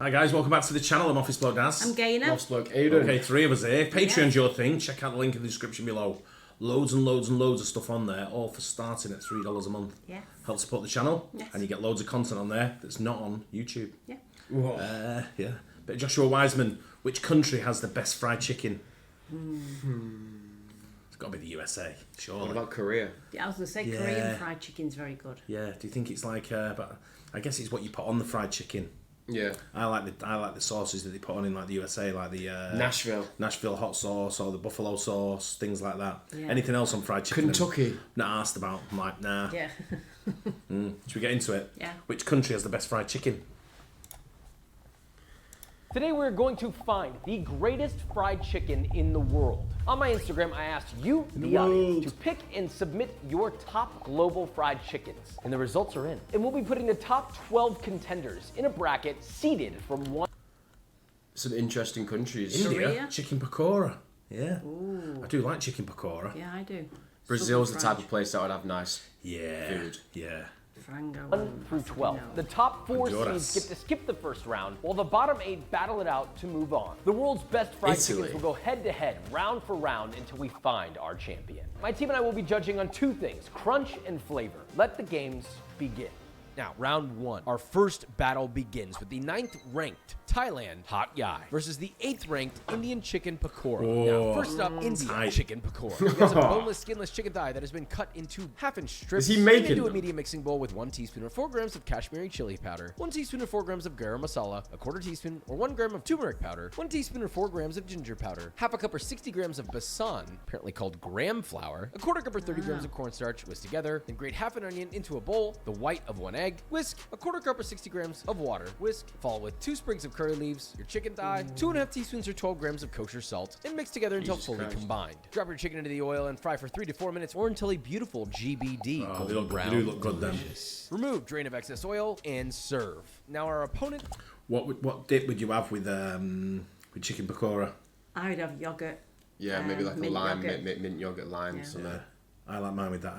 Hi guys, welcome back to the channel. I'm Office Bloke Daz. I'm Gaynor. Office Bloke Aidan. Okay, 3 of us here. Patreon's your thing. Check out the link in the description below. Loads and loads and loads of stuff on there, all for starting at $3 a month. Yes. Help support the channel, Yes. and you get loads of content on there that's not on YouTube. Yeah. Yeah. But Joshua Wiseman, which country has the best fried chicken? It's got to be the USA, surely. What about Korea? Yeah, I was going to say Yeah. Korean fried chicken's very good. Yeah. Do you think it's like? But I guess it's what you put on the fried chicken. Yeah. I like the sauces that they put on in like the USA, like the Nashville hot sauce or the buffalo sauce, things like that. Yeah. Anything else on fried chicken? Kentucky. I'm not asked about. I'm like, nah. Yeah. Should we get into it? Yeah. Which country has the best fried chicken? Today we're going to find the greatest fried chicken in the world. On my Instagram, I asked you, the audience, to pick and submit your top global fried chickens. And the results are in. And we'll be putting the top 12 contenders in a bracket seeded from one. Some interesting countries. India, Korea? chicken pakora. Yeah. Ooh. I do like chicken pakora. Yeah, I do. Brazil's the Southern type of place that would have nice Yeah. food. Yeah. Frango. 1 through 12. The top 4 Honduras. seeds get to skip the first round, while the bottom 8 battle it out to move on. The world's best fried Italy. chickens will go head to head, round for round, until we find our champion. My team and I will be judging on 2 things, crunch and flavor. Let the games begin. Now, round 1. Our first battle begins with the 9th ranked Thailand Hot Yai versus the 8th ranked Indian Chicken Pakora. Now, first up, India Tight. Chicken Pakora. It's a boneless, skinless chicken thigh that has been cut into half-inch strips. Is he making into a them? medium mixing bowl with 1 teaspoon or 4 grams of Kashmiri chili powder, 1 teaspoon or 4 grams of garam masala, a 1/4 teaspoon or 1 gram of turmeric powder, 1 teaspoon or 4 grams of ginger powder, half a cup or 60 grams of besan, apparently called graham flour, a 1/4 cup or 30 grams of cornstarch, whisk together, then grate half an onion into a bowl, the white of 1 egg, whisk, a 1/4 cup or 60 grams of water, whisk, follow with 2 sprigs of curry leaves, your chicken thigh, 2.5 teaspoons or 12 grams of kosher salt, and mix together until Jesus fully Christ. combined. Drop your chicken into the oil and fry for 3 to 4 minutes or until a beautiful GBD Oh, golden they brown. do look good then. Remove, drain of excess oil, and serve. Now our opponent. What dip would you have with chicken pakora? I would have yogurt. Yeah, maybe like a mint lime, yogurt. mint yogurt, lime, Yeah. something. Yeah. I like mine with that.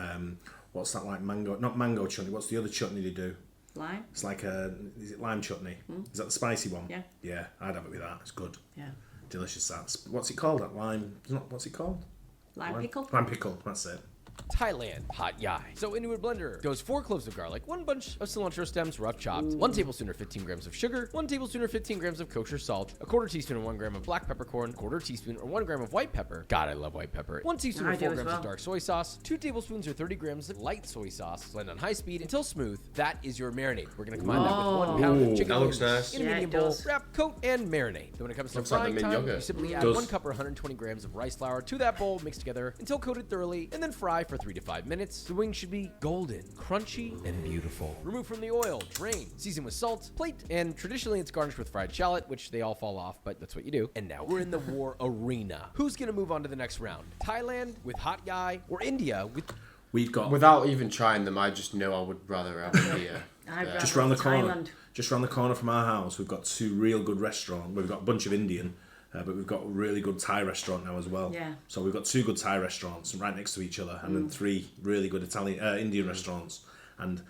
What's that like? Mango? Not mango chutney. What's the other chutney they do? Lime. It's like is it lime chutney? Is that the spicy one? Yeah. Yeah, I'd have it with that. It's good. Yeah. Delicious. That's what's it called? That lime? What's it called? Lime pickle. Lime pickle. That's it. Thailand Hot Yai. So into a blender goes 4 cloves of garlic, 1 bunch of cilantro stems rough chopped, 1 tablespoon or 15 grams of sugar, 1 tablespoon or 15 grams of kosher salt, a 1/4 teaspoon or 1 gram of black peppercorn, 1/4 teaspoon or 1 gram of white pepper. God, I love white pepper. 1 teaspoon I or do 4 as grams well. of dark soy sauce, 2 tablespoons or 30 grams of light soy sauce. Blend on high speed until smooth. That is your marinade. We're gonna combine that with 1 pound of chicken That looks wings nice. in a Yeah, medium it bowl. does. Wrap, coat, and marinade. Then when it comes to Looks like the frying mint time, yogurt. you simply add Does. 1 cup or 120 grams of rice flour to that bowl, mix together until coated thoroughly, and then fry for 3 to 5 minutes. The wings should be golden, crunchy, and beautiful. Remove from the oil, drain, season with salt, plate, and traditionally it's garnished with fried shallot, which they all fall off, but that's what you do. And now we're in the war arena. Who's gonna move on to the next round? Thailand with Hot Yai or India with... We've got Without even trying them, I just know I would rather have India. I'd rather just round the corner. Thailand. Just round the corner from our house, we've got 2 real good restaurants. We've got a bunch of Indian, but we've got a really good Thai restaurant now as well. Yeah. So we've got 2 good Thai restaurants right next to each other, and then 3 really good Indian restaurants. And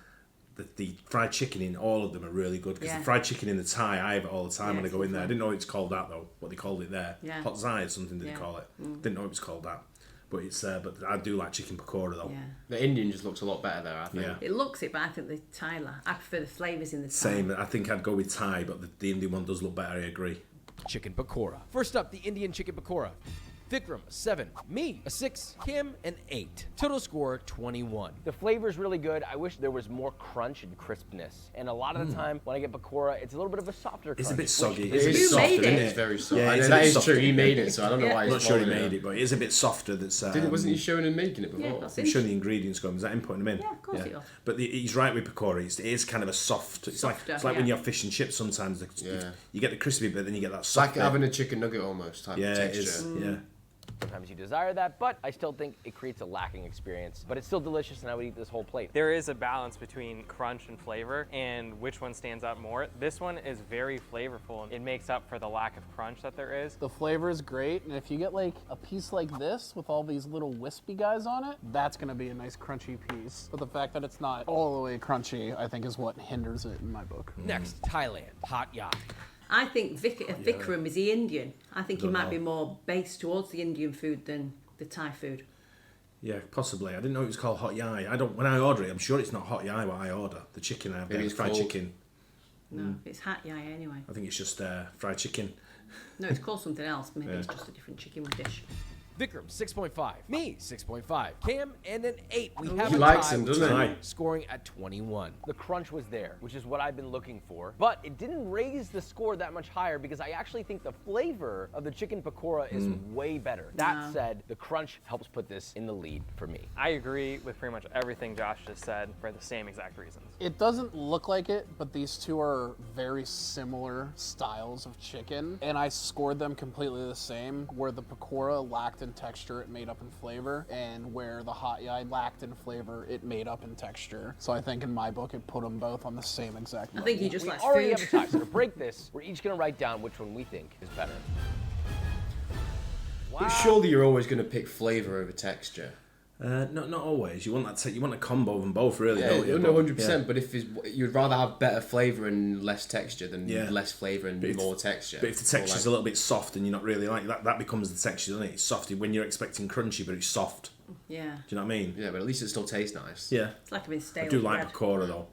the fried chicken in all of them are really good, because Yeah. the fried chicken in the Thai, I have it all the time Yeah, when I it's go in there. I lovely. didn't know it's called that though. What they called it there, Yeah. hot zai or something they Yeah. call it. Didn't know it was called that. But it's but I do like chicken pakora though. Yeah. The Indian just looks a lot better there, I think. Yeah. It looks it, but I think the Thai. I prefer the flavours in the Thai. Same. I think I'd go with Thai, but the Indian one does look better. I agree. chicken pakora. First up, the Indian chicken pakora. Vikram, a 7. Me, a 6. Kim, an 8. Total score, 21. The flavor's really good. I wish there was more crunch and crispness. And a lot of the time, when I get pakora, it's a little bit of a softer crunch. It's a bit soggy. It It's a is bit You softer, made isn't it. it? It's very soft. Yeah, I it's know a that bit is softer. true. He made it, so I don't know Yeah. why I'm he's not sure he following made it, but it is a bit softer. That's Wasn't he showing him making it before? Yeah, that's I'm it. showing the ingredients going. Is that him putting them in? Yeah, of course it was. But he's right with pakora. It is kind of a soft. It's Softer, like when yeah. you have fish and chips. Sometimes Yeah. you get the crispy bit, then you get that It's soft like bit. having a chicken nugget almost type Yeah, of it texture. is. Yeah. Sometimes you desire that, but I still think it creates a lacking experience. But it's still delicious, and I would eat this whole plate. There is a balance between crunch and flavor, and which one stands out more. This one is very flavorful. It makes up for the lack of crunch that there is. The flavor is great, and if you get like a piece like this with all these little wispy guys on it, that's gonna be a nice crunchy piece. But the fact that it's not all the way crunchy, I think is what hinders it in my book. Next, Thailand, Hot Yai. I think Vikram, is he Indian? I think he might be more based towards the Indian food than the Thai food. Yeah, possibly. I didn't know it was called hot yai. When I order it, I'm sure it's not hot yai what I order. The chicken I have there is fried chicken. No, it's hat yai anyway. I think it's just fried chicken. No, it's called something else. Maybe it's just a different chicken dish. Vikram, 6.5. Me, 6.5. Cam, and an 8. We have He a likes tie, him, which doesn't is he? scoring at 21. The crunch was there, which is what I've been looking for. But it didn't raise the score that much higher because I actually think the flavor of the chicken pakora is way better. That said, the crunch helps put this in the lead for me. I agree with pretty much everything Josh just said for the same exact reasons. It doesn't look like it, but these two are very similar styles of chicken, and I scored them completely the same, where the pakora lacked in texture, it made up in flavor, and where the hot yai lacked in flavor, it made up in texture. So I think in my book, it put them both on the same exact level. I think he just We likes already food. have a tie, so to break this, we're each gonna write down which one we think is better. But surely you're always going to pick flavour over texture. Not always. You want that. You want a combo of them both, really. Yeah, don't you? no, But, 100%. yeah. But if you'd rather have better flavour and less texture than Yeah. less flavour and more texture. But if the texture's a little bit soft and you're not really like that, that becomes the texture, doesn't it? It's soft when you're expecting crunchy, but it's soft. Yeah. Do you know what I mean? Yeah, but at least it still tastes nice. Yeah. It's like a bit stale I do like bread. pakora though.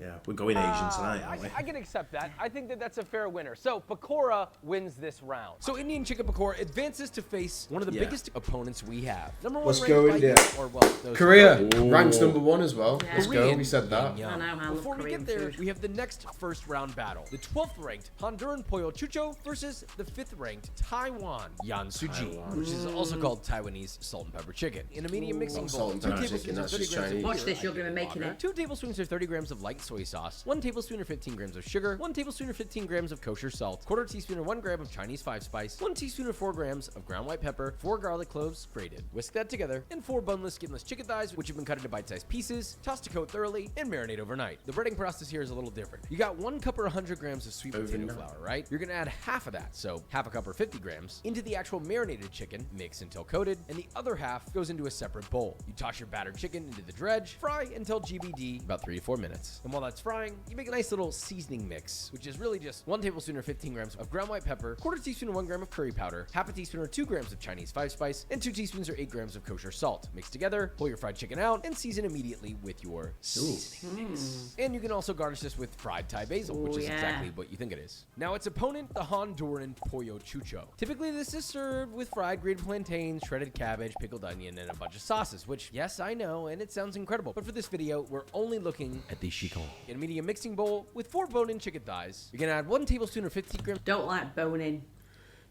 Yeah, we're going Asian tonight, aren't we? I can accept that. I think that that's a fair winner. So pakora wins this round. So Indian chicken pakora advances to face one of the Yeah. biggest opponents we have. Number one Let's ranked go by India. or well, those Korea Ooh. ranks #1 as well. Yeah. Let's go. Korean We said that. Yum. I know, I love Before we Korean get there, food. we have the next first round battle. The 12th ranked Honduran Pollo Chucho versus the 5th ranked Taiwan Yan Suji, which is also called Taiwanese salt and pepper chicken. In a medium mixing bowl, Salt and 2 pepper tablespoons chicken, of that's 30 just grams of Chinese. Watch beer, this, you're gonna be making water, it. 2 tablespoons or 30 grams of light soy sauce, 1 tablespoon or 15 grams of sugar, 1 tablespoon or 15 grams of kosher salt, 1/4 teaspoon or 1 gram of Chinese 5-spice, 1 teaspoon or 4 grams of ground white pepper, 4 garlic cloves grated. Whisk that together, and 4 boneless, skinless chicken thighs, which have been cut into bite-sized pieces, toss to coat thoroughly, and marinate overnight. The breading process here is a little different. You got 1 cup or 100 grams of sweet potato Overnight. flour, right? You're gonna add half of that, so half a cup or 50 grams, into the actual marinated chicken, mix until coated, and the other half goes into a separate bowl. You toss your battered chicken into the dredge, fry until GBD, about 3 to 4 minutes. And while that's frying, you make a nice little seasoning mix, which is really just 1 tablespoon or 15 grams of ground white pepper, 1/4 teaspoon or 1 gram of curry powder, half a teaspoon or 2 grams of Chinese 5-spice, and 2 teaspoons or 8 grams of kosher salt. Mix together, pull your fried chicken out, and season immediately with your seasoning mix. And you can also garnish this with fried Thai basil, which is yeah. exactly what you think it is. Now its opponent, the Honduran Pollo Chucho. Typically this is served with fried grated plantains, shredded cabbage, pickled onion, and a bunch of sauces, which, yes, I know, and it sounds incredible. But for this video, we're only looking at the chicon. In a medium mixing bowl with 4 bone-in chicken thighs, you're gonna add 1 tablespoon or 15 grams. Don't like bone in.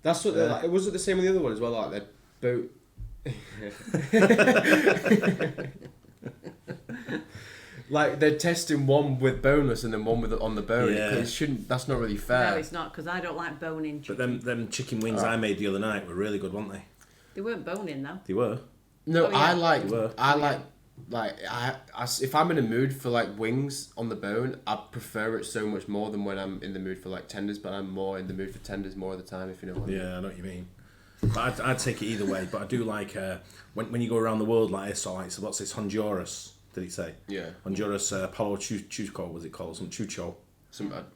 That's what they're like. It wasn't the same with the other one as well. Like the boat. Like they're testing one with boneless and then one with on the bone. Yeah. It shouldn't. That's not really fair. No, it's not, because I don't like bone in But chicken. them chicken wings I made the other night were really good, weren't they? They weren't bone in though. They were. No, Oh, yeah. I like if I'm in a mood for like wings on the bone, I prefer it so much more than when I'm in the mood for like tenders. But I'm more in the mood for tenders more of the time, if you know what I mean. Yeah, I know what you mean. But I'd take it either way. But I do like when you go around the world like this, or like, so what's this, Honduras, did he say? Yeah. Honduras Pollo Chucho, was it called? Some Chucho.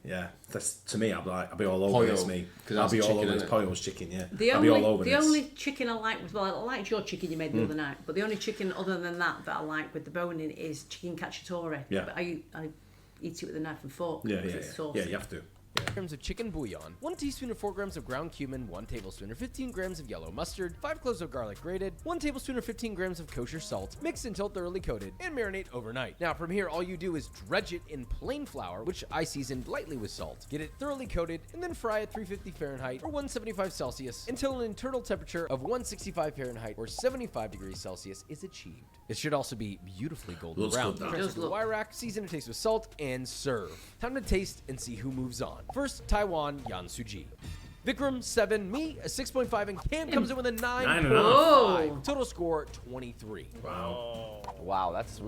Yeah, that's, to me, I'd be all over Pollo, this, me. 'cause I'll that's be all chicken, over this. innit? Pollo's chicken, yeah. The I'll be all over only, this. the only chicken I like was, well, I liked your chicken you made the other night, but the only chicken other than that I like with the bone in is chicken cacciatore. Yeah. But I eat it with a knife and fork. Yeah, because yeah, it's yeah. saucy. Yeah, you have to. Grams of chicken bouillon, 1 teaspoon or 4 grams of ground cumin, 1 tablespoon or 15 grams of yellow mustard, 5 cloves of garlic grated, 1 tablespoon or 15 grams of kosher salt, mix until thoroughly coated, and marinate overnight. Now from here, all you do is dredge it in plain flour, which I seasoned lightly with salt. Get it thoroughly coated, and then fry at 350 Fahrenheit or 175 Celsius until an internal temperature of 165 Fahrenheit or 75 degrees Celsius is achieved. It should also be beautifully golden Looks brown. good, though. Transfer It does to the look- wire rack, season and taste with salt, and serve. Time to taste and see who moves on. First, Taiwan Yan Suji. Vikram 7, me a 6.5, and Cam comes in with a 9.5. Whoa. Total score 23. Wow, that's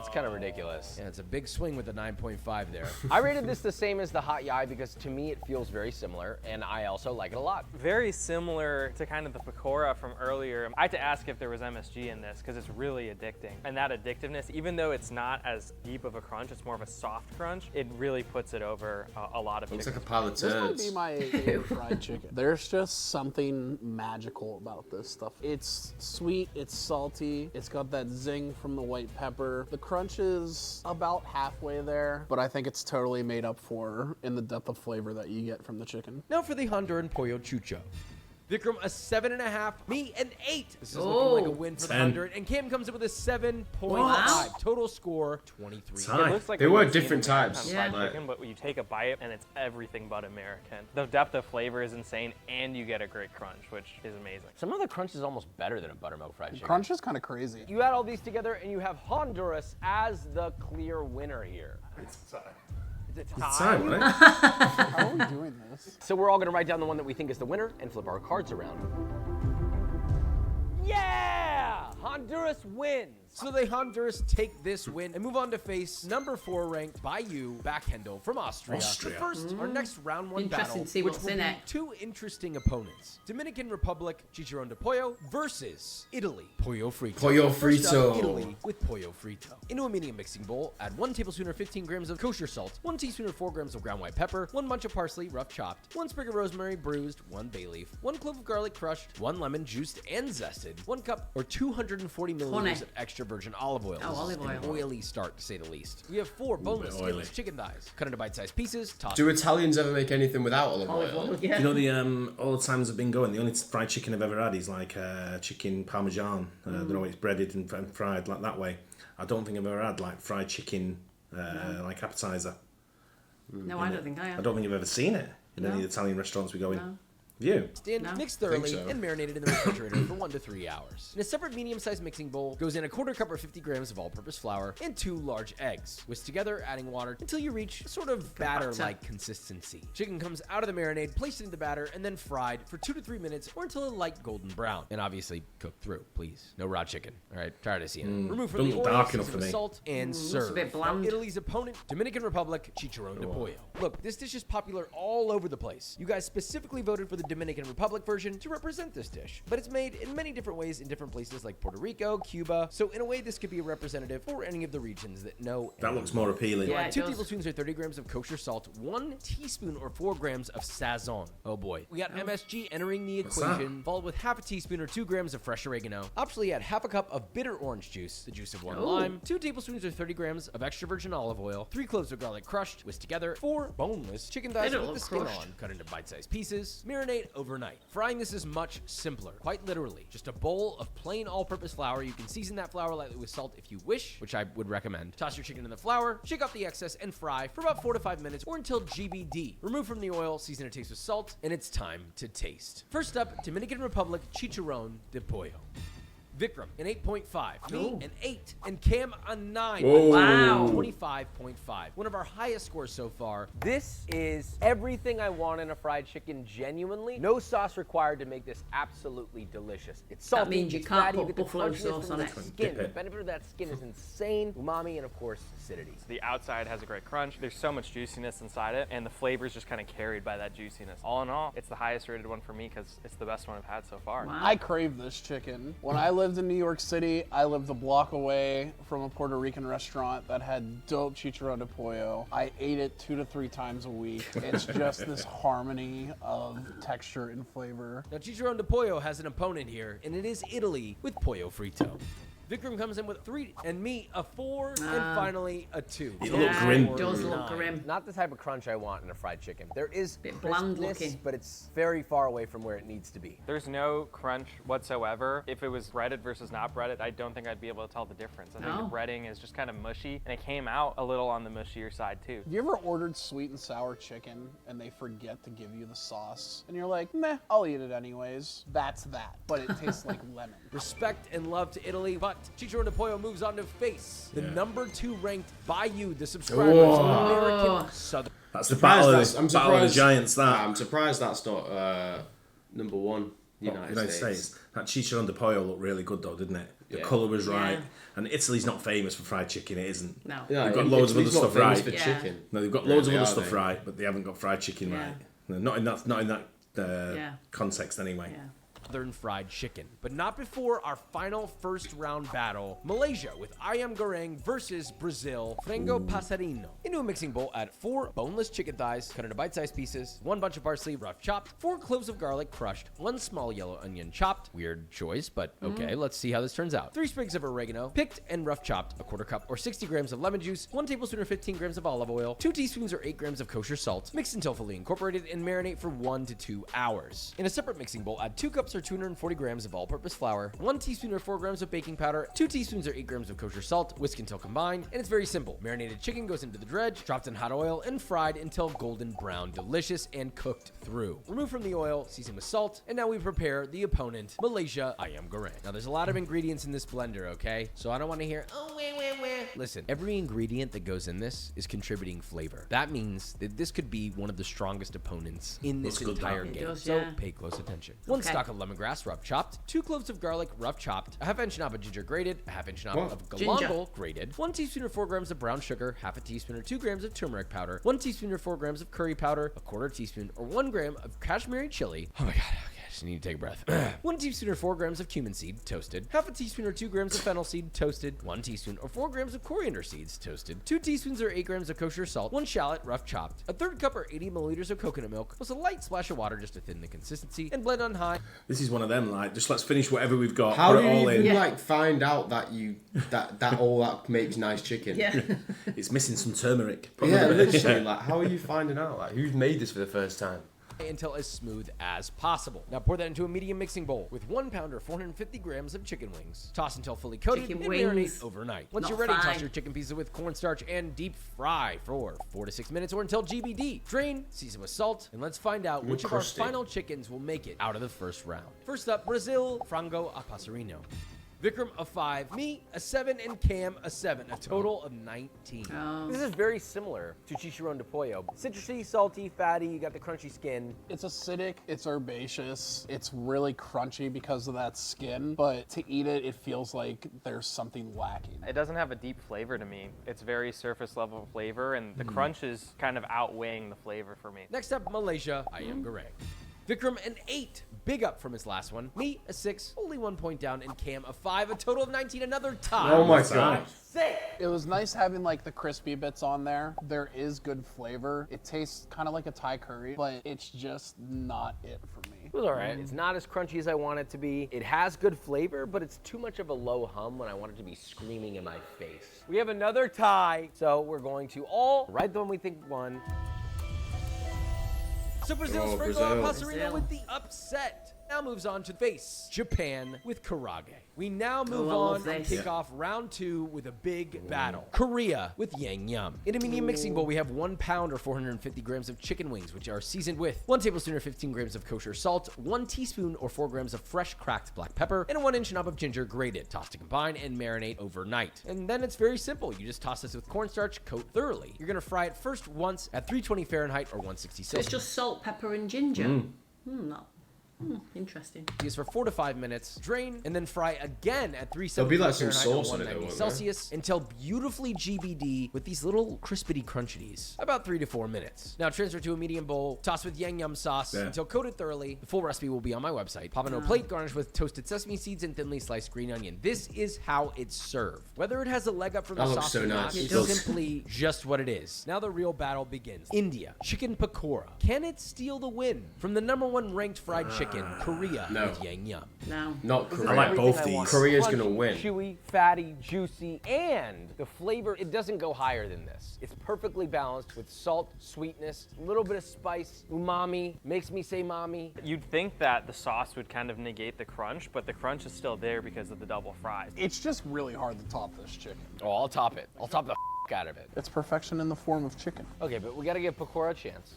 kind of ridiculous. Yeah, it's a big swing with the 9.5 there. I rated this the same as the Hot Yai because to me it feels very similar, and I also like it a lot. Very similar to kind of the Pakora from earlier. I had to ask if there was MSG in this because it's really addicting. And that addictiveness, even though it's not as deep of a crunch, it's more of a soft crunch, it really puts it over a lot of Looks chicken. like a pile of This might turds. be my favorite fried chicken. There's just something magical about this stuff. It's sweet, it's salty, it's got that zing from the white pepper. The crunch is about halfway there, but I think it's totally made up for in the depth of flavor that you get from the chicken. Now for the Honduran Pollo Chucho. Vikram a 7.5, me an 8. This is Oh. looking like a win for the 10. Honduran, and Cam comes in with a 7.5. Wow. Total score 23. Time. It looks like They a were routine different American types. fried Yeah. chicken, but you take a bite and it's everything but American. The depth of flavor is insane, and you get a great crunch, which is amazing. Some of the crunch is almost better than a buttermilk fried chicken. Crunch is kind of crazy. You add all these together and you have Honduras as the clear winner here. It's a tie. Time, right? How are we doing this? So we're all gonna write down the one that we think is the winner and flip our cards around. Yeah! Honduras wins! So the Honduras take this win and move on to face number 4 ranked Bayou Backhändel from Austria. Austria. But first, our next round 1 Interesting battle, to see which what's will in be it. 2 interesting opponents. Dominican Republic, Chicharron de Pollo versus Italy, Pollo Frito. Pollo First up, Frito. Italy with Pollo Frito. Into a medium mixing bowl, add 1 tablespoon or 15 grams of kosher salt, 1 teaspoon or 4 grams of ground white pepper, 1 bunch of parsley, rough chopped, 1 sprig of rosemary bruised, 1 bay leaf, 1 clove of garlic crushed, 1 lemon juiced and zested, 1 cup or 240 milliliters Honey. of extra virgin olive oil. Oh, This is olive an oil. oily start, to say the least. We have 4 boneless, bit oily. skinless chicken thighs, cut into bite-sized pieces, tossed. Do Italians ever make anything without olive oil? Yeah. You know, the all the times I've been going, the only fried chicken I've ever had is like chicken parmesan. I don't know, it's breaded and fried like that way. I don't think I've ever had like fried chicken like appetizer. No, I don't think I I have. don't think I've ever seen it in any of the Italian restaurants we go in. Have you? In, No. mixed thoroughly, so. and marinated in the refrigerator for 1 to 3 hours. In a separate medium-sized mixing bowl goes in a 1/4 cup or 50 grams of all-purpose flour and 2 large eggs. Whisk together, adding water until you reach a sort of batter-like consistency. Chicken comes out of the marinade, placed into the batter, and then fried for 2 to 3 minutes or until a light golden brown. And obviously cooked through, please. No raw chicken. All right, tired of seeing it. Remove from the Doesn't oil, dark enough season for with me. salt, and serve. a bit Now, bland. Italy's opponent, Dominican Republic, Chicharron de Pollo. Look, this dish is popular all over the place. You guys specifically voted for the Dominican Republic version to represent this dish, but it's made in many different ways in different places like Puerto Rico, Cuba, so in a way this could be a representative for any of the regions that know That looks more appealing. Yeah. Add 2 it does. tablespoons or 30 grams of kosher salt, 1 teaspoon or 4 grams of sazon. Oh boy. We got MSG entering the that? equation, followed with half a teaspoon or 2 grams of fresh oregano. Optionally add half a cup of bitter orange juice, the juice of 1 Oh. lime, 2 tablespoons or 30 grams of extra virgin olive oil, 3 cloves of garlic crushed, whisk together, 4 boneless chicken thighs They with don't the look skin crushed. on, cut into bite-sized pieces, marinate overnight. Frying this is much simpler, quite literally. Just a bowl of plain all-purpose flour. You can season that flour lightly with salt if you wish, which I would recommend. Toss your chicken in the flour, shake off the excess, and fry for about 4 to 5 minutes or until GBD. Remove from the oil, season to taste with salt, and it's time to taste. First up, Dominican Republic Chicharron de Pollo. Vikram, an 8.5. Me, Ooh. an 8. And Cam, a 9. Whoa. Wow. 25.5. One of our highest scores so far. This is everything I want in a fried chicken, genuinely. No sauce required to make this absolutely delicious. It's salty, means you it's can't fatty, put you get the buffalo crunchiness sauce from on the it. skin. Dip The it. benefit of that skin is insane. Umami and, of course, acidity. The outside has a great crunch. There's so much juiciness inside it, and the flavor's just kind of carried by that juiciness. All in all, it's the highest rated one for me because it's the best one I've had so far. Wow. I crave this chicken. When I lived in New York City, I lived a block away from a Puerto Rican restaurant that had dope chicharron de pollo. I ate it 2 to 3 times a week. It's just this harmony of texture and flavor. Now, Chicharron de Pollo has an opponent here, and it is Italy with Pollo Frito. Vikram comes in with 3, and me a 4, and finally a 2. It looked grim. It does look grim. Not the type of crunch I want in a fried chicken. There is Bit bland crispness, looking. but it's very far away from where it needs to be. There's no crunch whatsoever. If it was breaded versus not breaded, I don't think I'd be able to tell the difference. I think No. the breading is just kind of mushy, and it came out a little on the mushier side too. Have you ever ordered sweet and sour chicken and they forget to give you the sauce? And you're like, meh, I'll eat it anyways. That's that. But it tastes like lemon. Respect and love to Italy, but Chicharron de Pollo moves on to face the Yeah. number 2 ranked by you, the subscribers of American Southern. That's the Surprised battle of the Giants, that. I'm surprised that's not number 1. United States. That chicharron de pollo looked really good though, didn't it? The Yeah. colour was right. Yeah. And Italy's not famous for fried chicken, it isn't. No. Yeah, They've got loads of other Italy's not stuff famous right. for Yeah. chicken. No, they've got loads of Really, other are stuff they? right, but they haven't got fried chicken Yeah. right. No, not in that Yeah. context anyway. Yeah. Southern fried chicken. But not before our final first round battle. Malaysia with ayam goreng versus Brazil, frango passarinho. Into a mixing bowl, add 4 boneless chicken thighs, cut into bite-sized pieces, 1 bunch of parsley, rough chopped, 4 cloves of garlic, crushed, 1 small yellow onion, chopped. Weird choice, but okay, let's see how this turns out. 3 sprigs of oregano, picked and rough chopped, a 1/4 cup or 60 grams of lemon juice, 1 tablespoon or 15 grams of olive oil, 2 teaspoons or 8 grams of kosher salt, mix until fully incorporated and marinate for 1 to 2 hours. In a separate mixing bowl, add 2 cups or 240 grams of all-purpose flour, 1 teaspoon or 4 grams of baking powder, 2 teaspoons or 8 grams of kosher salt, whisk until combined, and it's very simple. Marinated chicken goes into the dredge, dropped in hot oil, and fried until golden brown, delicious, and cooked through. Remove from the oil, season with salt, and now we prepare the opponent, Malaysia ayam goreng. Now there's a lot of ingredients in this blender, okay? So I don't want to hear, oh, wah. Listen, every ingredient that goes in this is contributing flavor. That means that this could be one of the strongest opponents in this Looks good, entire that. game. It does, So yeah. pay close attention. 1 Okay. stalk of lemongrass, rough chopped, 2 cloves of garlic, rough chopped, a 1/2 inch knob of ginger grated, a 1/2 inch knob What? of Ginger. galangal grated, 1 teaspoon or 4 grams of brown sugar, 1/2 teaspoon or 2 grams of turmeric powder, 1 teaspoon or 4 grams of curry powder, a 1/4 teaspoon or 1 gram of Kashmiri chili. Oh my god, okay, I just need to take a breath. 1 teaspoon or 4 grams of cumin seed, toasted, 1/2 teaspoon or 2 grams of fennel seed, toasted, 1 teaspoon or 4 grams of coriander seeds, toasted, 2 teaspoons or 8 grams of kosher salt, 1 shallot, rough chopped, a 1/3 cup or 80 milliliters of coconut milk, plus a light splash of water just to thin the consistency, and blend on high. This is one of them, like, just let's finish whatever we've got, How put do it all you in. even like find out that that all that makes nice chicken? Yeah. It's missing some turmeric. Yeah, literally. Like, how are you finding out? Like, who's made this for the first time? Until as smooth as possible. Now pour that into a medium mixing bowl with 1 pound or 450 grams of chicken wings. Toss until fully coated Chicken and wings. marinate overnight. Once Not you're ready, toss fried. your chicken pieces with cornstarch and deep fry for 4 to 6 minutes or until GBD. Drain, season with salt, and let's find out which of our crusty. final chickens will make it out of the first round. First up, Brazil, frango a passarinho. Vikram a 5, me a 7, and Cam a 7, a total of 19. This is very similar to chicharron de pollo. Citrusy, salty, fatty, you got the crunchy skin. It's acidic, it's herbaceous, it's really crunchy because of that skin, but to eat it, it feels like there's something lacking. It doesn't have a deep flavor to me. It's very surface level flavor, and the crunch is kind of outweighing the flavor for me. Next up, Malaysia, ayam goreng. Vikram an 8, big up from his last one. Me a 6, only 1 point down, and Cam a 5, a total of 19, another tie. Oh my god. It was nice having like the crispy bits on there. There is good flavor. It tastes kind of like a Thai curry, but it's just not it for me. It was all right. It's not as crunchy as I want it to be. It has good flavor, but it's too much of a low hum when I want it to be screaming in my face. We have another tie, so we're going to all write the one we think won. So Brazil's Oh, frango Brazil. passarinho Brazil. with the upset. Now moves on to face Japan with karage. We now move I love on and this. kick off round 2 with a big battle. Korea with yang yum. In a medium mixing bowl, we have 1 pound or 450 grams of chicken wings, which are seasoned with 1 tablespoon or 15 grams of kosher salt, 1 teaspoon or 4 grams of fresh cracked black pepper, and a 1 inch knob of ginger grated. Toss to combine and marinate overnight. And then it's very simple. You just toss this with cornstarch, coat thoroughly. You're gonna fry it first once at 320 Fahrenheit or 160 So it's Celsius. just salt, pepper, and ginger. Interesting. These for 4 to 5 minutes, drain, and then fry again at 370 There'll be like some Fahrenheit or sauce in it though, 190 won't there? Celsius until beautifully GBD with these little crispity crunchities. About 3 to 4 minutes. Now transfer to a medium bowl, toss with yang yum sauce until coated thoroughly. The full recipe will be on my website. Pop into a plate, garnish with toasted sesame seeds and thinly sliced green onion. This is how it's served. Whether it has a leg up from the That looks sauce so or not, nice. it's It does. simply just what it is. Now the real battle begins. India, chicken pakora. Can it steal the win from the #1 ranked fried chicken, Korea No. with yang yum? No. Not This is Korea. I like everything both I these. want. Korea's Crunchy, gonna win. Chewy, fatty, juicy, and the flavor, it doesn't go higher than this. It's perfectly balanced with salt, sweetness, a little bit of spice, umami, makes me say mommy. You'd think that the sauce would kind of negate the crunch, but the crunch is still there because of the double fries. It's just really hard to top this chicken. Oh, I'll top it. I'll top the out of it. It's perfection in the form of chicken. Okay, but we gotta give pakora a chance.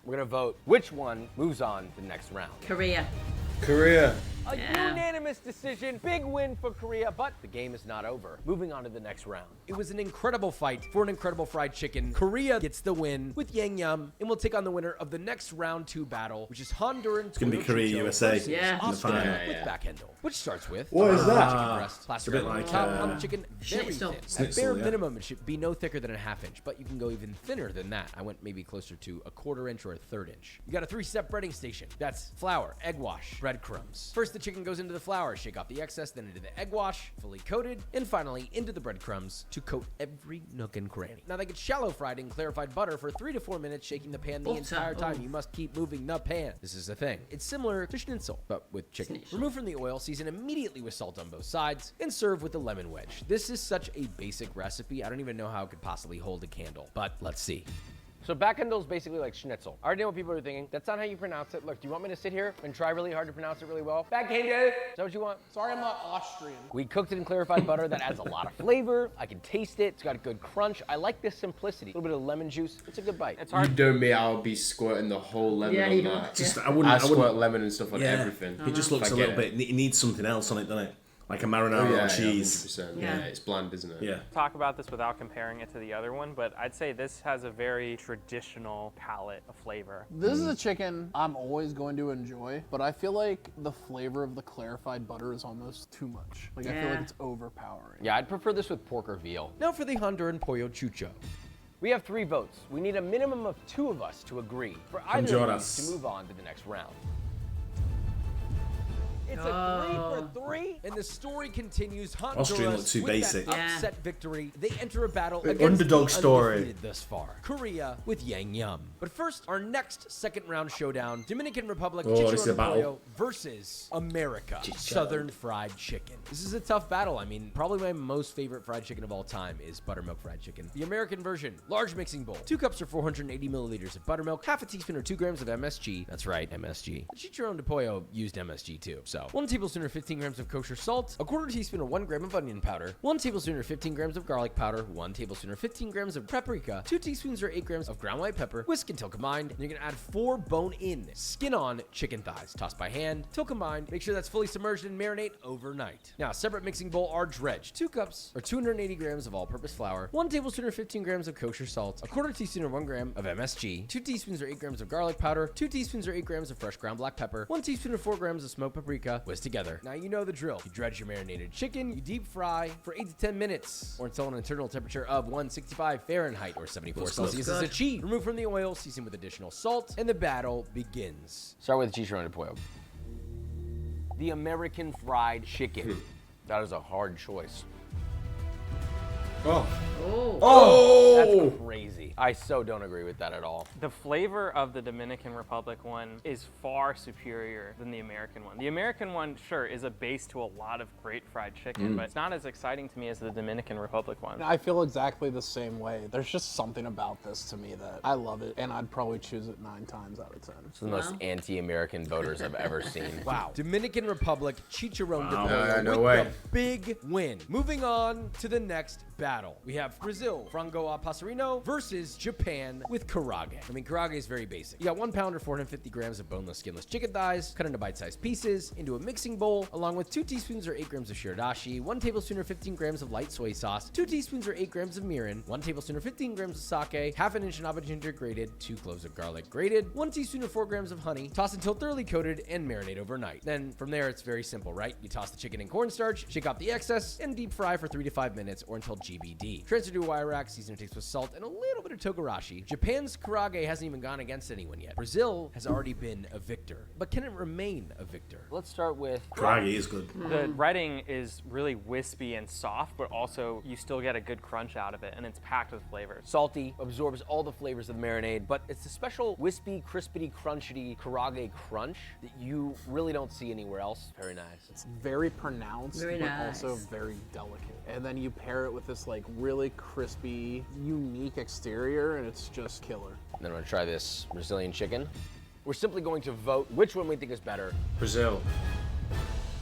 We're gonna vote which one moves on to the next round. Korea. Korea. A Yeah. unanimous decision. Big win for Korea, but the game is not over. Moving on to the next round. It was an incredible fight for an incredible fried chicken. Korea gets the win with Yang Yum, and we'll take on the winner of the next round 2 battle, which is Honduran. It's gonna be Korea, USA. Yeah. in the final. Australia with back handle, which starts with What is that? chicken breast, plastered It's a bit on like, top on the chicken, very schnitzel. thin. At Schnitzel, bare yeah. minimum, it should be no thicker than a 1/2 inch, but you can go even thinner than that. I went maybe closer to a 1/4 inch or a 1/3 inch. You got a 3-step breading station. That's flour, egg wash, breadcrumbs. First, the chicken goes into the flour, shake off the excess, then into the egg wash, fully coated, and finally into the breadcrumbs to coat every nook and cranny. Now they get shallow fried in clarified butter for 3 to 4 minutes, shaking the pan the Butter, entire time. oh. You must keep moving the pan. This is the thing. It's similar to schnitzel, but with chicken. Schnitzel. Remove from the oil, season immediately with salt on both sides, and serve with the lemon wedge. This is such a basic recipe, I don't even know how it could possibly hold a candle, but let's see. So backhandle is basically like schnitzel. I already know what people are thinking. That's not how you pronounce it. Look, do you want me to sit here and try really hard to pronounce it really well? Backhandle. Is that what you want? Sorry, I'm not Austrian. We cooked it in clarified butter. That adds a lot of flavor. I can taste it. It's got a good crunch. I like this simplicity. A little bit of lemon juice. It's a good bite. It's You hard. know me, I'll be squirting the whole lemon Yeah, on you that. do. Just, Yeah. I wouldn't. I I squirt wouldn't. lemon and stuff on everything. It just looks If a I little get bit. It needs something else on it, doesn't it? Like a marinara or cheese. 100%. Yeah. Yeah, it's bland, isn't it? Yeah. Talk about this without comparing it to the other one, but I'd say this has a very traditional palette of flavor. This is a chicken I'm always going to enjoy, but I feel like the flavor of the clarified butter is almost too much. Like I feel Yeah. like it's overpowering. Yeah, I'd prefer this with pork or veal. Now for the Honduran pollo chucho. We have 3 votes. We need a minimum of 2 of us to agree for either of Honduras. these to move on to the next round. It's a 3 for 3. And the story continues. Honduras, Austrian look too with basic. that Yeah. upset victory, they enter a battle The against underdog the story. undefeated thus far. Korea with Yang Yum. But first, our next second round showdown: Dominican Republic Oh, this is a chicharron battle. pollo versus America Southern fried chicken. This is a tough battle. I mean, probably my most favorite fried chicken of all time is buttermilk fried chicken. The American version: large mixing bowl, 2 cups or 480 milliliters of buttermilk, 1/2 teaspoon or 2 grams of MSG. That's right, MSG. The chicharron de pollo used MSG too. So 1 tablespoon or 15 grams of kosher salt, 1/4 teaspoon or 1 gram of onion powder, 1 tablespoon or 15 grams of garlic powder, 1 tablespoon or 15 grams of paprika, 2 teaspoons or 8 grams of ground white pepper. Whisk until combined. And you're gonna add 4 bone-in, skin-on chicken thighs. Toss by hand till combined. Make sure that's fully submerged and marinate overnight. Now, separate mixing bowl are dredged: 2 cups or 280 grams of all-purpose flour, 1 tablespoon or 15 grams of kosher salt, 1/4 teaspoon or 1 gram of MSG, 2 teaspoons or 8 grams of garlic powder, 2 teaspoons or 8 grams of fresh ground black pepper, 1 teaspoon or 4 grams of smoked paprika. Whisk together. Now you know the drill. You dredge your marinated chicken, you deep fry for 8 to 10 minutes, or until an internal temperature of 165 Fahrenheit or 74 Celsius is achieved. Remove from the oil, season with additional salt, and the battle begins. Start with chicharron de pollo. The American fried chicken. That is a hard choice. Oh. Oh. That's crazy. I so don't agree with that at all. The flavor of the Dominican Republic one is far superior than the American one. The American one, sure, is a base to a lot of great fried chicken, but it's not as exciting to me as the Dominican Republic one. I feel exactly the same way. There's just something about this to me that I love it, and I'd probably choose it 9 times out of 10. It's the most anti-American voters I've ever seen. Wow. Dominican Republic chicharron de pollo Yeah, no with way. the big win. Moving on to the next battle. We have Brazil, frango a passerino versus Japan with karage. I mean, karage is very basic. You got 1 pound or 450 grams of boneless, skinless chicken thighs, cut into bite-sized pieces, into a mixing bowl, along with 2 teaspoons or 8 grams of shiradashi, 1 tablespoon or 15 grams of light soy sauce, 2 teaspoons or 8 grams of mirin, 1 tablespoon or 15 grams of sake, 1/2 inch of ginger grated, 2 cloves of garlic grated, 1 teaspoon or 4 grams of honey. Toss until thoroughly coated and marinate overnight. Then from there, it's very simple, right? You toss the chicken in cornstarch, shake off the excess, and deep fry for 3 to 5 minutes or until GBD. Transfer to a wire rack, season your taste with salt and a little bit of togarashi. Japan's karage hasn't even gone against anyone yet. Brazil has already been a victor, but can it remain a victor? Let's start with Karage is good. The breading is really wispy and soft, but also you still get a good crunch out of it, and it's packed with flavors. salty, absorbs all the flavors of the marinade, but it's a special wispy, crispity, crunchy karage crunch that you really don't see anywhere else. Very nice. It's very pronounced, Very but nice. also very delicate. And then you pair it with this like really crispy, unique exterior, and it's just killer. And then I'm gonna try this Brazilian chicken. We're simply going to vote which one we think is better. Brazil.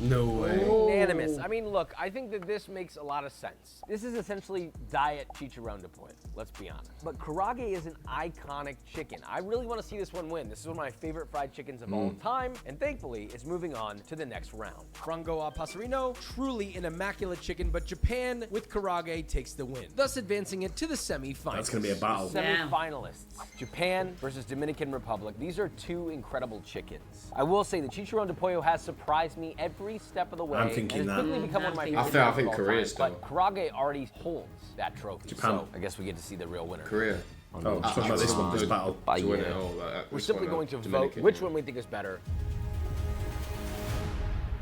No way. Unanimous. I mean, look, I think that this makes a lot of sense. This is essentially diet chicharron de pollo, let's be honest. But karaage is an iconic chicken. I really want to see this one win. This is one of my favorite fried chickens of all time, and thankfully, it's moving on to the next round. Frango a passerino, truly an immaculate chicken, but Japan with karaage takes the win, thus advancing it to the semi-finals. That's going to be a battle. Semi-finalists. Japan versus Dominican Republic. These are two incredible chickens. I will say the chicharron de pollo has surprised me every step of the way. I'm thinking and that. it's quickly become one of my favorite I think of all Korea time, still. But karaage already holds that trophy. Japan. So I guess we get to see the real winner. Korea. Oh, talking about this one, this battle. To win it Yeah. all. We're This simply one, going to vote Dominican, which yeah. one we think is better.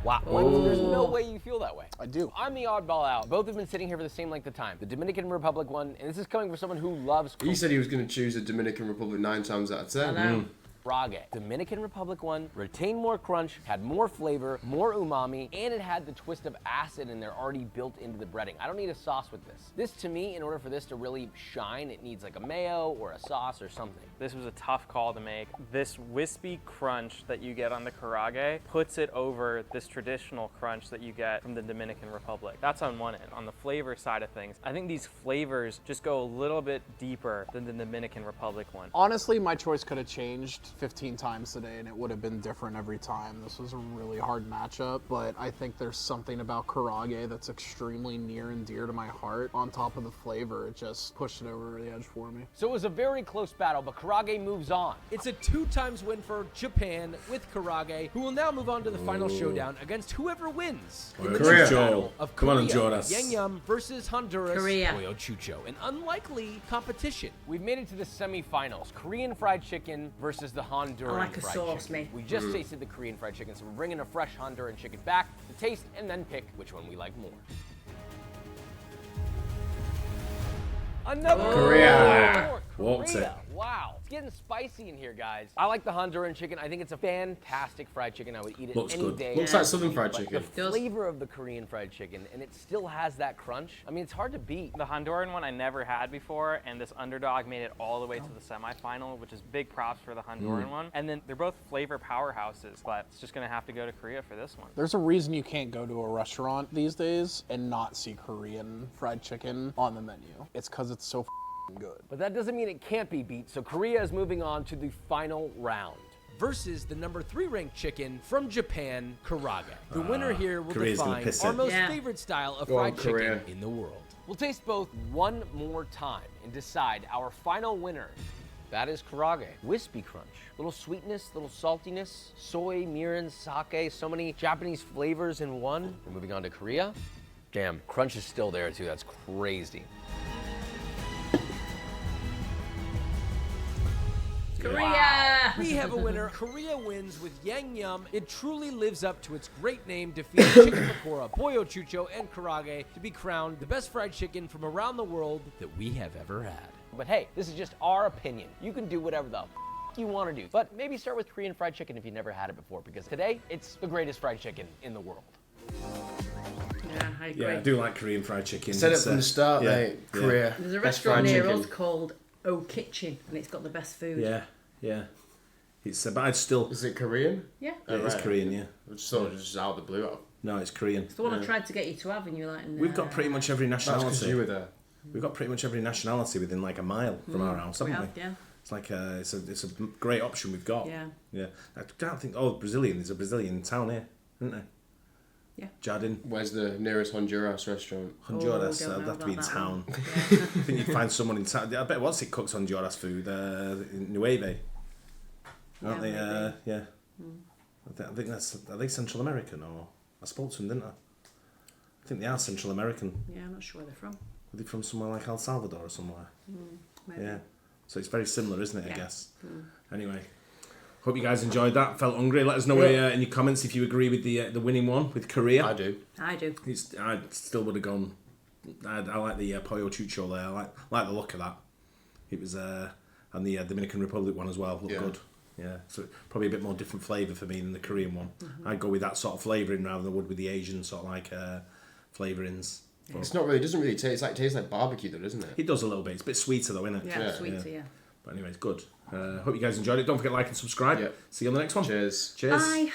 Wow, what? There's no way you feel that way. I do. I'm the oddball out. Both have been sitting here for the same length of time. The Dominican Republic one, and this is coming from someone who loves He said he was going to choose the Dominican Republic 9 times out of 10. know. karaage. Dominican Republic one retained more crunch, had more flavor, more umami, and it had the twist of acid in there already built into the breading. I don't need a sauce with this. This, to me, in order for this to really shine, it needs like a mayo or a sauce or something. This was a tough call to make. This wispy crunch that you get on the karaage puts it over this traditional crunch that you get from the Dominican Republic. That's on one end. On the flavor side of things, I think these flavors just go a little bit deeper than the Dominican Republic one. Honestly, my choice could have changed 15 times today and it would have been different every time. This was a really hard matchup, but I think there's something about karaage that's extremely near and dear to my heart. On top of the flavor, it just pushed it over the edge for me. So it was a very close battle, but karaage moves on. It's a 2-times win for Japan with karaage, who will now move on to the final showdown against whoever wins. In the Korea. next battle of Come on, Korea, Honduras. Yang Yum versus Honduras, Korea. Pollo Chucho. An unlikely competition. We've made it to the semifinals. Korean fried chicken versus the Honduran I like a fried sauce, chicken. me. We just tasted the Korean fried chicken, so we're bringing a fresh Honduran chicken back to taste and then pick which one we like more. Another Korea. Walked it. Wow. It's getting spicy in here, guys. I like the Honduran chicken. I think it's a fantastic fried chicken. I would eat it Looks any good. day. Looks like Southern fried But chicken. the flavor of the Korean fried chicken, and it still has that crunch. I mean, it's hard to beat. The Honduran one I never had before, and this underdog made it all the way to the semifinal, which is big props for the Honduran one. And then they're both flavor powerhouses, but it's just gonna have to go to Korea for this one. There's a reason you can't go to a restaurant these days and not see Korean fried chicken on the menu. It's because it's so good. But that doesn't mean it can't be beat, so Korea is moving on to the final round. Versus the number 3 ranked chicken from Japan, karaage. The winner here will Korea's gonna define piss our it. most Yeah. favorite style of Go on, fried chicken Korea. in the world. We'll taste both one more time and decide our final winner. That is karaage. Wispy crunch. Little sweetness, little saltiness, soy, mirin, sake, so many Japanese flavors in one. We're moving on to Korea. Damn, crunch is still there too. That's crazy. Korea! We have a winner. Korea wins with Yang Yum. It truly lives up to its great name, defeating chicken pakora, pollo chucho, and karaage to be crowned the best fried chicken from around the world that we have ever had. But hey, this is just our opinion. You can do whatever the you want to do. But maybe start with Korean fried chicken if you've never had it before, because today it's the greatest fried chicken in the world. Yeah, I agree. Yeah, I do like Korean fried chicken. Said it It's, from the start, yeah, mate. yeah. Korea. There's a Best restaurant fried near chicken. us called O Kitchen, and it's got the best food. Yeah, yeah. It's but I'd still. Is it Korean? Yeah. Yeah, it's right. Korean, yeah. It's sort of just out of the blue. No, it's Korean. It's the one I tried to get you to have, and you're like, no. We've got pretty much every That's because nationality. you were there. We've got pretty much every nationality within like a mile from our house, We haven't we? have, yeah. It's like it's a great option we've got. Yeah. Yeah. I can't think. Oh, Brazilian. There's a Brazilian town here, isn't there? Yeah. Jardin. Where's the nearest Honduras restaurant? Honduras. don't That'd know have to be in about that town. one. I think you'd find someone in town. I bet once it cooks Honduras food. In Nueve. Aren't they? maybe. Yeah. I think that's. Are they Central American or? I spoke to them, didn't I? I think they are Central American. Yeah, I'm not sure where they're from. Are they from somewhere like El Salvador or somewhere? Maybe. Yeah. So it's very similar, isn't it, I Yeah. guess? Anyway, hope you guys enjoyed that. Felt hungry. Let us know in your comments if you agree with the winning one with Korea. I do. I do. I still would have gone. I like the pollo chucho there. I like the look of that. It was and the Dominican Republic one as well. Looked Yeah. good. Yeah, so probably a bit more different flavour for me than the Korean one. I'd go with that sort of flavouring rather than I would with the Asian sort of like flavourings. But It's not really. It doesn't really taste like tastes like barbecue though, doesn't it? it does a little bit. It's a bit sweeter though, isn't it? Yeah, Yeah. sweeter, yeah. But anyway, it's good. Hope you guys enjoyed it. Don't forget to like and subscribe. Yeah. See you on the next one. Cheers. Cheers. Bye.